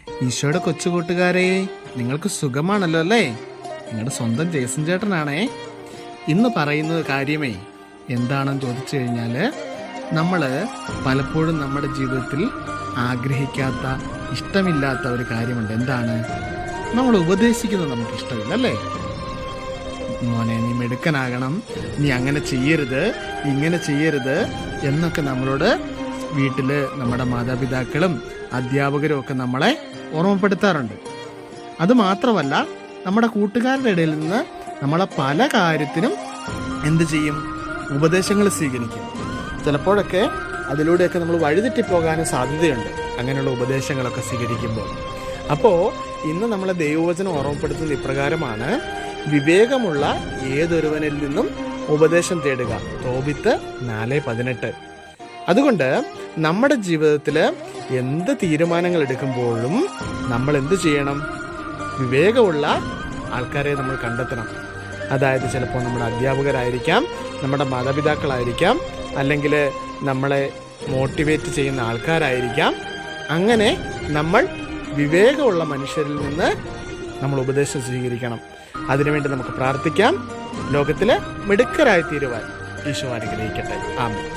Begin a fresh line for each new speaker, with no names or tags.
ഈശോയുടെ കൊച്ചു കൂട്ടുകാരെ, നിങ്ങൾക്ക് സുഖമാണല്ലോ അല്ലേ? നിങ്ങളുടെ സ്വന്തം ജേസൻ ചേട്ടനാണേ. ഇന്ന് പറയുന്ന കാര്യമേ എന്താണെന്ന് ചോദിച്ചു കഴിഞ്ഞാൽ, നമ്മൾ പലപ്പോഴും നമ്മുടെ ജീവിതത്തിൽ ആഗ്രഹിക്കാത്ത, ഇഷ്ടമില്ലാത്ത ഒരു കാര്യമുണ്ട്. എന്താണ്? നമ്മൾ ഉപദേശിക്കുന്നത് നമുക്ക് ഇഷ്ടമില്ല അല്ലേ? മോനെ, നീ മിടുക്കനാകണം, നീ അങ്ങനെ ചെയ്യരുത്, ഇങ്ങനെ ചെയ്യരുത് എന്നൊക്കെ നമ്മളോട് വീട്ടിൽ നമ്മുടെ മാതാപിതാക്കളും അധ്യാപകരും ഒക്കെ നമ്മളെ ഓർമ്മപ്പെടുത്താറുണ്ട്. അതുമാത്രമല്ല, നമ്മുടെ കൂട്ടുകാരുടെ ഇടയിൽ നിന്ന് നമ്മളെ പല കാര്യത്തിനും എന്ത് ചെയ്യും? ഉപദേശങ്ങൾ സ്വീകരിക്കും. ചിലപ്പോഴൊക്കെ അതിലൂടെയൊക്കെ നമ്മൾ വഴിതെറ്റിപ്പോകാനും സാധ്യതയുണ്ട്, അങ്ങനെയുള്ള ഉപദേശങ്ങളൊക്കെ സ്വീകരിക്കുമ്പോൾ. അപ്പോൾ ഇന്ന് നമ്മളെ ദൈവവചനം ഓർമ്മപ്പെടുത്തുന്നത് ഇപ്രകാരമാണ്: വിവേകമുള്ള ഏതൊരുവനിൽ നിന്നും ഉപദേശം തേടുക. തോബിത്ത് 4:18. അതുകൊണ്ട് നമ്മുടെ ജീവിതത്തിൽ എന്ത് തീരുമാനങ്ങൾ എടുക്കുമ്പോഴും നമ്മൾ എന്ത് ചെയ്യണം? വിവേകമുള്ള ആൾക്കാരെ നമ്മൾ കണ്ടെത്തണം. അതായത് ചിലപ്പോൾ നമ്മുടെ അധ്യാപകരായിരിക്കാം, നമ്മുടെ മാതാപിതാക്കളായിരിക്കാം, അല്ലെങ്കിൽ നമ്മളെ മോട്ടിവേറ്റ് ചെയ്യുന്ന ആൾക്കാരായിരിക്കാം. അങ്ങനെ നമ്മൾ വിവേകമുള്ള മനുഷ്യരിൽ നിന്ന് നമ്മൾ ഉപദേശം സ്വീകരിക്കണം. അതിനുവേണ്ടി നമുക്ക് പ്രാർത്ഥിക്കാം. ലോകത്തിൽ മിടുക്കരായി തീരുവാൻ ഈശോ അനുഗ്രഹിക്കട്ടെ. ആമേൻ.